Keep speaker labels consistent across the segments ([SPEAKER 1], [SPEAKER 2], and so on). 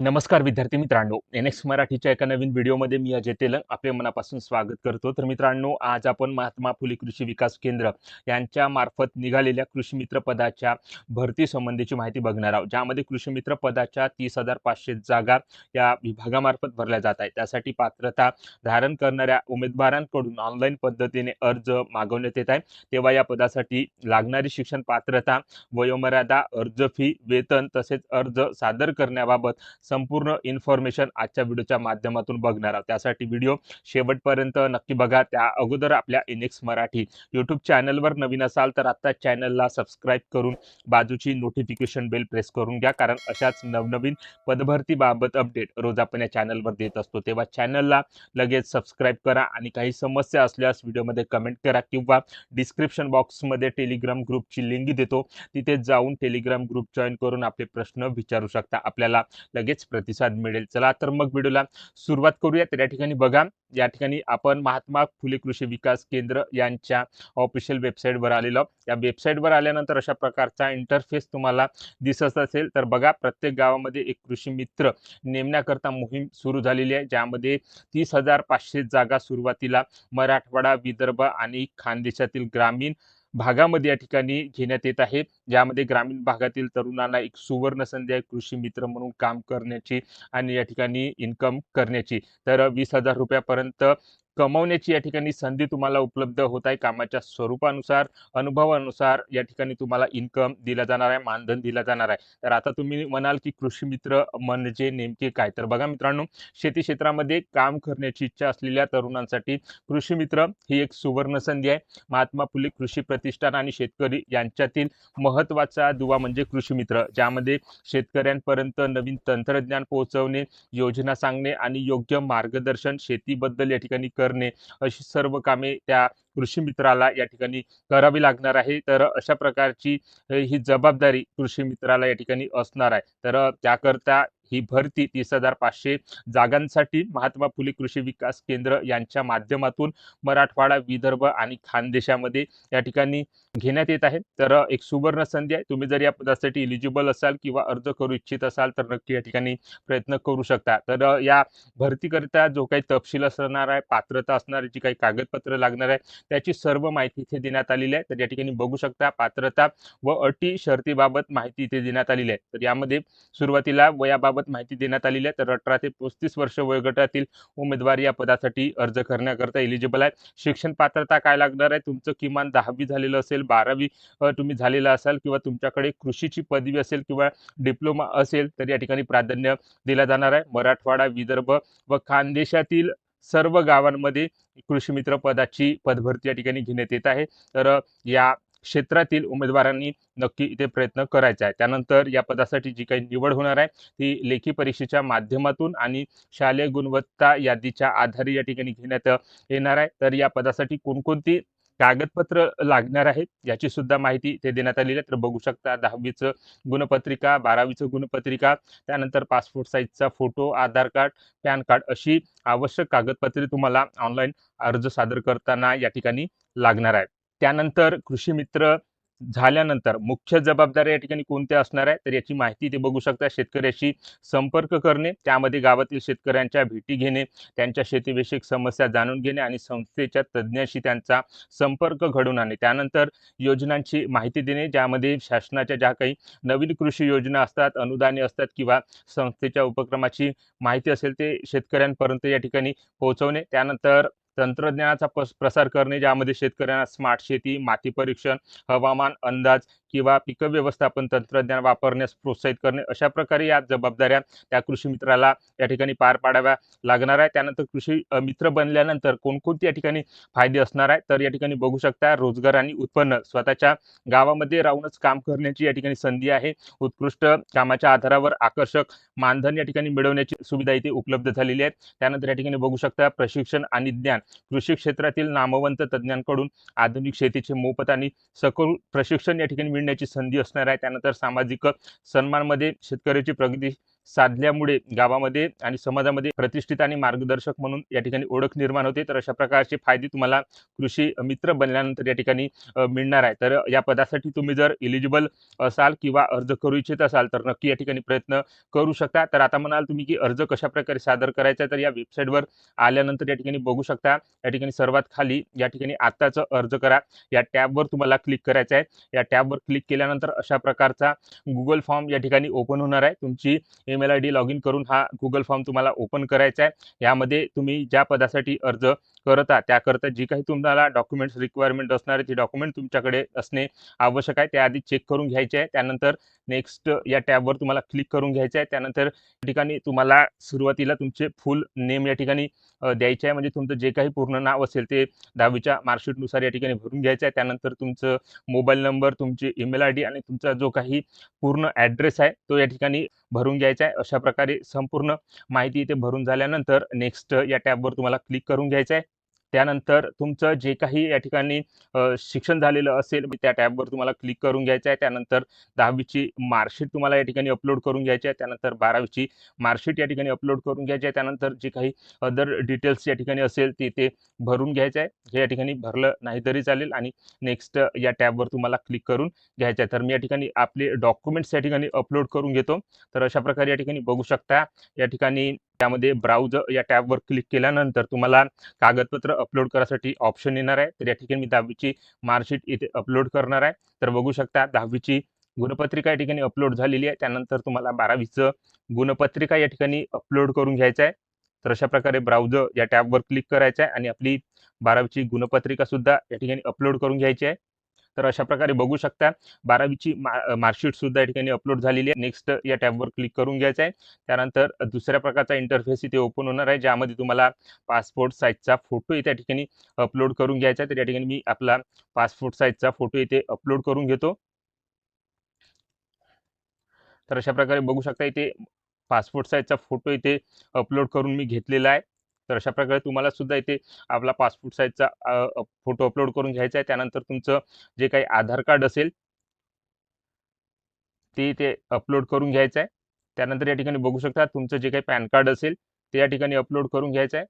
[SPEAKER 1] नमस्कार विद्यार्थी मित्रांनो, एनएक्स मराठीच्या एका नवीन व्हिडिओमध्ये मी अजय तेलंग आपले मनापासून स्वागत करतो। तर मित्रांनो, आज आपण महात्मा फुले कृषी विकास केंद्र यांच्या मार्फत निघालेल्या कृषी मित्र पदाच्या भरती संबंधीची माहिती बघणार आहोत, ज्यामध्ये कृषी मित्र पदाच्या 30,500 जागा या विभागामार्फत भरल्या जात आहेत। त्यासाठी पात्रता धारण करणाऱ्या उमेदवारांकडून ऑनलाईन पद्धतीने अर्ज मागवण्यात येत आहे। तेव्हा या पदासाठी लागणारी शिक्षण पात्रता, वयोमर्यादा, अर्ज फी, वेतन तसेच अर्ज सादर करण्याबाबत संपूर्ण इन्फॉर्मेशन आजच्या व्हिडिओच्या माध्यमातून बघणार आहोत। त्यासाठी व्हिडिओ शेवटपर्यंत नक्की बघा। त्या अगोदर आपल्या एनएक्स मराठी यूट्यूब चॅनलवर नवीन असाल तर आता चॅनलला सबस्क्राईब करून बाजूची नोटिफिकेशन बेल प्रेस करून घ्या, कारण अशाच नवनवीन पदभरतीबाबत अपडेट रोज आपण या चॅनलवर देत असतो। तेव्हा चॅनलला लगेच सबस्क्राईब करा आणि काही समस्या असल्यास व्हिडिओमध्ये कमेंट करा किंवा डिस्क्रिप्शन बॉक्समध्ये टेलिग्राम ग्रुपची लिंक देतो, तिथे जाऊन टेलिग्राम ग्रुप जॉईन करून आपले प्रश्न विचारू शकता, आपल्याला लगेच प्रतिसाद मिळेल। चला तर मग व्हिडिओला सुरुवात करूया। तर या ठिकाणी बघा, या ठिकाणी आपण महात्मा फुले कृषी विकास केंद्र यांच्या ऑफिशियल वेबसाईटवर आलेलो। या वेबसाईटवर आल्यानंतर अशा प्रकारचा इंटरफेस तुम्हाला दिसत असेल। तर बघा, प्रत्येक गावामध्ये एक कृषी मित्र नेमण्याकरता मोहीम सुरू झालेली आहे, ज्यामध्ये 30,500 जागा सुरुवातीला मराठवाडा, विदर्भ आणि खानदेशातील ग्रामीण भागामध्ये या ठिकाणी घेण्यात येत आहे। ज्यामध्ये ग्रामीण भागातील तरुणांना एक सुवर्ण संधी आहे कृषी मित्र म्हणून काम करण्याची आणि या ठिकाणी इन्कम करण्याची। तर 20,000 रुपयापर्यंत कमवण्याची या ठिकाणी संधी तुम्हाला उपलब्ध होत आहे। कामाच्या स्वरूपानुसार, अनुभवानुसार या ठिकाणी तुम्हाला इन्कम दिला जाणार आहे, मानधन दिला जाणार आहे। तर आता तुम्ही म्हणाल की कृषी मित्र म्हणजे नेमके काय? तर बघा मित्रांनो, शेती क्षेत्रामध्ये काम करण्याची इच्छा असलेल्या तरुणांसाठी कृषी मित्र ही एक सुवर्ण संधी आहे। महात्मा फुले कृषी प्रतिष्ठान आणि शेतकरी यांच्यातील महत्त्वाचा दुवा म्हणजे कृषी मित्र, ज्यामध्ये शेतकऱ्यांपर्यंत नवीन तंत्रज्ञान पोहोचवणे, योजना सांगणे आणि योग्य मार्गदर्शन शेतीबद्दल या ठिकाणी करणे, अशी सर्व कामे त्या कृषी मित्राला या ठिकाणी करावी लागणार आहे। तर अशा प्रकारची ही जबाबदारी कृषी मित्राला या ठिकाणी असणार आहे। तर त्याकरता ही भरती 30,500 जागांसाठी महात्मा फुले कृषी विकास केंद्र यांच्या माध्यमातून मराठवाडा, विदर्भ आणि खानदेशामध्ये या ठिकाणी घेण्यात येत आहे। तर एक सुवर्ण संधी आहे। तुम्ही जर या पदासाठी एलिजिबल असाल किंवा अर्ज करू इच्छित असाल तर नक्की या ठिकाणी प्रयत्न करू शकता। तर या भरतीकरिता जो काही तपशील असणार आहे, पात्रता असणार, जी काही कागदपत्र लागणार आहे, त्याची सर्व माहिती इथे देण्यात आलेली आहे। तर या ठिकाणी बघू शकता, पात्रता व अटी शर्तीबाबत माहिती इथे देण्यात आलेली आहे। तर यामध्ये सुरुवातीला वयाबाबत माहिती देण्यात आलेली आहे। तर 18 ते 35 वर्ष वयोगटातील उमेदवार या पदासाठी अर्ज करण्याकरता एलिजिबल आहे। शिक्षण पात्रता काय लागणार आहे? तुमचं किमान 10वी झालेलं असेल, 12वी तुम्ही झालेला असाल किंवा तुमच्याकडे कृषीची पदवी असेल किंवा डिप्लोमा असेल तर या ठिकाणी प्राधान्य दिला जाणार आहे। मराठवाडा, विदर्भ व खानदेशातील सर्व गावांमध्ये कृषी मित्र पदाची पदभरती या ठिकाणी घेण्यात येत आहे। तर या क्षेत्रातील उमेदवारांनी नक्की इथे प्रयत्न करायचा आहे। त्यानंतर या पदासाठी जी काही निवड होणार आहे ती लेखी परीक्षेच्या माध्यमातून आणि शालेय गुणवत्ता यादीच्या आधारे या ठिकाणी घेण्यात येणार आहे। तर या पदासाठी कोणकोणती कागदपत्र लागणार आहेत याची सुद्धा माहिती इथे देण्यात आलेली आहे। तर बघू शकता, 10वीचं गुणपत्रिका, 12वीचं गुणपत्रिका, त्यानंतर पासपोर्ट साईजचा फोटो, आधार कार्ड, पॅन कार्ड अशी आवश्यक कागदपत्रे तुम्हाला ऑनलाईन अर्ज सादर करताना या ठिकाणी लागणार आहे। त्यानंतर कृषी मित्र झाल्यानंतर मुख्य जबाबदाऱ्या या ठिकाणी कोणत्या असणार आहे तर याची माहिती इथे बघू शकता। शेतकऱ्याशी संपर्क करणे, त्यामध्ये गावातील शेतकऱ्यांच्या भेटी घेणे, त्यांच्या शेतीविषयक समस्या जाणून घेणे आणि संस्थेच्या तज्ज्ञांशी त्यांचा संपर्क घडवून आणणे। त्यानंतर योजनांची माहिती देणे, ज्यामध्ये शासनाच्या ज्या काही नवीन कृषी योजना असतात, अनुदाने असतात किंवा संस्थेच्या उपक्रमाची माहिती असेल ते शेतकऱ्यांपर्यंत या ठिकाणी पोहोचवणे। त्यानंतर तंत्रज्ञानाचा प्रसार करणे, ज्यामध्ये शेतकऱ्यांना स्मार्ट शेती, माती परीक्षण, हवामान अंदाज किंवा पीक व्यवस्थापन तंत्रज्ञान वापरण्यास प्रोत्साहित करणे, अशा प्रकारे या जबाबदाऱ्या त्या कृषी मित्राला या ठिकाणी पार पाडाव्या लागणार आहे। त्यानंतर कृषी मित्र बनल्यानंतर कोणकोणती या ठिकाणी फायदे असणार आहे तर या ठिकाणी बघू शकता, रोजगार आणि उत्पन्न, स्वतःच्या गावामध्ये राहूनच काम करण्याची या ठिकाणी संधी आहे। उत्कृष्ट कामाच्या आधारावर आकर्षक मानधन या ठिकाणी मिळवण्याची सुविधा इथे उपलब्ध झालेली आहे। त्यानंतर या ठिकाणी बघू शकता, प्रशिक्षण आणि ज्ञान, कृषी क्षेत्रातील नामवंत तज्ज्ञांकडून आधुनिक शेतीचे मोफत आणि सखोल प्रशिक्षण या ठिकाणी मिळण्याची संधी असणार आहे। त्यानंतर सामाजिक सन्मानमध्ये शेतकऱ्याची प्रगती साधल्यामुळे गावामध्ये आणि समाजामध्ये प्रतिष्ठित आणि मार्गदर्शक म्हणून या ठिकाणी ओळख निर्माण होते. तर अशा प्रकारचे फायदे तुम्हाला कृषी मित्र बनल्यानंतर या ठिकाणी मिळणार आहे. तर या पदासाठी तुम्ही जर एलिजिबल असाल किंवा अर्ज करू इच्छित असाल तर नक्की या ठिकाणी प्रयत्न करू शकता. तर आता म्हणाल तुम्ही की अर्ज कशाप्रकारे सादर करायचा आहे, तर या वेबसाईटवर आल्यानंतर या ठिकाणी बघू शकता. या ठिकाणी सर्वात खाली या ठिकाणी आत्ताच अर्ज करा या टॅबवर तुम्हाला क्लिक करायचं आहे. या टॅबवर क्लिक केल्यानंतर अशा प्रकारचा Google फॉर्म या ठिकाणी ओपन होणार आहे. तुमची ईमेल आयडी लॉग इन करून हा Google फॉर्म तुम्हाला ओपन करायचा आहे. यामध्ये तुम्ही ज्या पदासाठी अर्ज करत आहात त्याकरता जी काही तुम्हाला डॉक्युमेंट्स रिक्वायरमेंट असणार आहे ती डॉक्युमेंट तुमच्याकडे असणे आवश्यक आहे. त्याआधी चेक करून घ्यायचे आहे. त्यानंतर नेक्स्ट या टॅबवर तुम्हाला क्लिक करून घ्यायचं आहे. त्यानंतर या ठिकाणी तुम्हाला सुरुवातीला तुमचे फुल नेम या ठिकाणी द्यायचे आहे. म्हणजे तुमचं जे काही पूर्ण नाव असेल ते 10वीच्या मार्कशीटनुसार या ठिकाणी भरून घ्यायचं आहे. त्यानंतर तुमचं मोबाईल नंबर, तुमची ईमेल आयडी आणि तुमचा जो काही पूर्ण ॲड्रेस आहे तो या ठिकाणी भरून घ्यायचा आहे. अशा प्रकारे संपूर्ण माहिती इथे भरून झाल्यानंतर नेक्स्ट या टॅबवर तुम्हाला क्लिक करून घ्यायचं आहे. त्यानंतर तुमचं जे काही या ठिकाणी शिक्षण झालेलं असेल त्या टॅबवर तुम्हाला क्लिक करून घ्यायचं आहे. त्यानंतर 10वीची मार्कशीट तुम्हाला या ठिकाणी अपलोड करून घ्यायची आहे. त्यानंतर 12वीची मार्कशीट या ठिकाणी अपलोड करून घ्यायची आहे. त्यानंतर जे काही अदर डिटेल्स या ठिकाणी असेल ते भरून घ्यायचं आहे. हे या ठिकाणी भरलं नाही तरी चालेल आणि नेक्स्ट या टॅबवर तुम्हाला क्लिक करून घ्यायचं आहे. तर मी या ठिकाणी आपले डॉक्युमेंट्स या ठिकाणी अपलोड करून घेतो. तर अशा प्रकारे या ठिकाणी बघू शकता. या ठिकाणी त्यामध्ये ब्राउज या टॅबवर क्लिक केल्यानंतर तुम्हाला कागदपत्र अपलोड करायसाठी ऑप्शन येणार आहे. तर या ठिकाणी मी 10वीची मार्कशीट इथे अपलोड करणार आहे. तर बघू शकता 10वीची गुणपत्रिका या ठिकाणी अपलोड झालेली आहे. त्यानंतर तुम्हाला 12वीचं गुणपत्रिका या ठिकाणी अपलोड करून घ्यायचं आहे. तर अशा प्रकारे ब्राउज या टॅबवर क्लिक करायचं आहे आणि आपली 12वीची गुणपत्रिका सुद्धा या ठिकाणी अपलोड करून घ्यायची आहे. तर अशा प्रकारे बघू शकता 12वीची मार्कशीट सुद्धा या ठिकाणी अपलोड झालेली आहे. नेक्स्ट या टॅबवर क्लिक करून घ्यायचं आहे. त्यानंतर दुसऱ्या प्रकारचा इंटरफेस इथे ओपन होणार आहे, ज्यामध्ये तुम्हाला पासपोर्ट साईजचा फोटो इथे या ठिकाणी अपलोड करून घ्यायचा आहे. तर या ठिकाणी मी आपला पासपोर्ट साईजचा फोटो इथे अपलोड करून घेतो. तर अशा प्रकारे बघू शकता इथे पासपोर्ट साईजचा फोटो इथे अपलोड करून मी घेतलेला आहे. तर अशा प्रकारे तुम्हाला सुद्धा इथे आपला पासपोर्ट साईजचा फोटो अपलोड करून घ्यायचा आहे. त्यानंतर तुमचं जे काही आधार कार्ड असेल ते इथे अपलोड करून घ्यायचं आहे. त्यानंतर या ठिकाणी बघू शकता तुमचं जे काही पॅन कार्ड असेल ते या ठिकाणी अपलोड करून घ्यायचं आहे.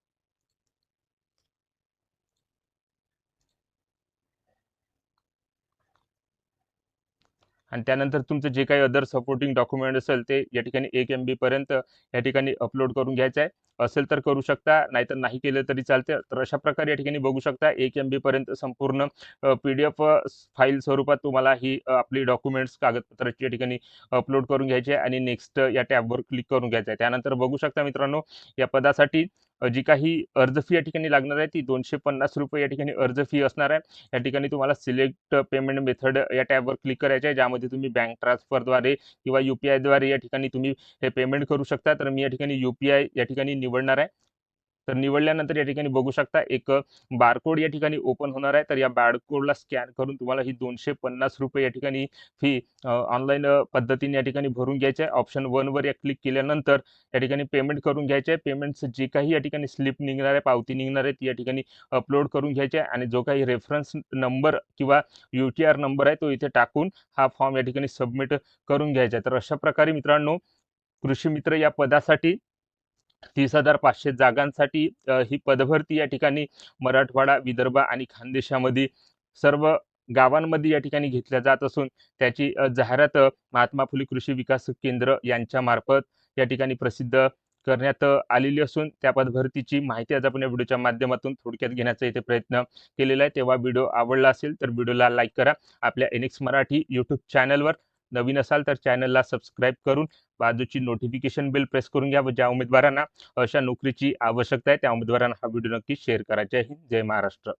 [SPEAKER 1] आणि त्यानंतर तुमचं जे काही अदर सपोर्टिंग डॉक्युमेंट असेल ते या ठिकाणी 1 MB पर्यंत या ठिकाणी अपलोड करून घ्यायचं आहे. असेल तर करू शकता, नाहीतर नाही केलं तरी चालते. तर अशा प्रकारे या ठिकाणी बघू शकता 1 MB पर्यंत संपूर्ण PDF फाईल स्वरूपात तुम्हाला ही आपली डॉक्युमेंट्स कागदपत्राची या ठिकाणी अपलोड करून घ्यायची आहे आणि नेक्स्ट या टॅबवर क्लिक करून घ्यायचं आहे. त्यानंतर बघू शकता मित्रांनो, या पदासाठी जी काही अर्ज फी या ठिकाणी लागणार आहे ती ₹250 या ठिकाणी अर्ज फी असणार आहे. या ठिकाणी तुम्हाला सिलेक्ट पेमेंट मेथड या टॅबवर क्लिक करायचे आहे, ज्यामध्ये तुम्ही बँक ट्रान्सफरद्वारे किंवा UPI द्वारे या ठिकाणी तुम्ही हे पेमेंट करू शकता. तर मी या ठिकाणी UPI या ठिकाणी निवडणार आहे. तर निवडल्यानंतर या ठिकाणी बघू शकता एक बारकोड या ठिकाणी ओपन होणार आहे. तर या बारकोडला स्कॅन करून तुम्हाला ही ₹250 या ठिकाणी फी ऑनलाईन पद्धतीने या ठिकाणी भरून घ्यायची आहे. ऑप्शन 1 वर या क्लिक केल्यानंतर या ठिकाणी पेमेंट करून घ्यायचे आहे. पेमेंटचं जे काही या ठिकाणी स्लिप निघणार आहे, पावती निघणार आहे, ती या ठिकाणी अपलोड करून घ्यायची आहे आणि जो काही रेफरन्स नंबर किंवा UTR नंबर आहे तो इथे टाकून हा फॉर्म या ठिकाणी सबमिट करून घ्यायचा आहे. तर अशा प्रकारे मित्रांनो, कृषी मित्र या पदासाठी 30,500 जागांसाठी ही पदभरती या ठिकाणी मराठवाडा, विदर्भ आणि खानदेशामध्ये सर्व गावांमध्ये या ठिकाणी घेतल्या जात असून त्याची जाहिरात महात्मा फुले कृषी विकास केंद्र यांच्यामार्फत या ठिकाणी प्रसिद्ध करण्यात आलेली असून त्या पदभरतीची माहिती आज आपण या व्हिडिओच्या माध्यमातून थोडक्यात घेण्याचा इथे प्रयत्न केलेला आहे. तेव्हा व्हिडिओ आवडला असेल तर व्हिडिओला लाईक करा. आपल्या NX मराठी यूट्यूब चॅनलवर नवीन असाल तर चॅनलला सबस्क्राईब करून बाजूची नोटिफिकेशन बेल प्रेस करून घ्या व ज्या उमेदवारांना अशा नोकरीची आवश्यकता आहे त्या उमेदवारांना हा व्हिडिओ नक्की शेअर करा. जय हिंद, जय महाराष्ट्र.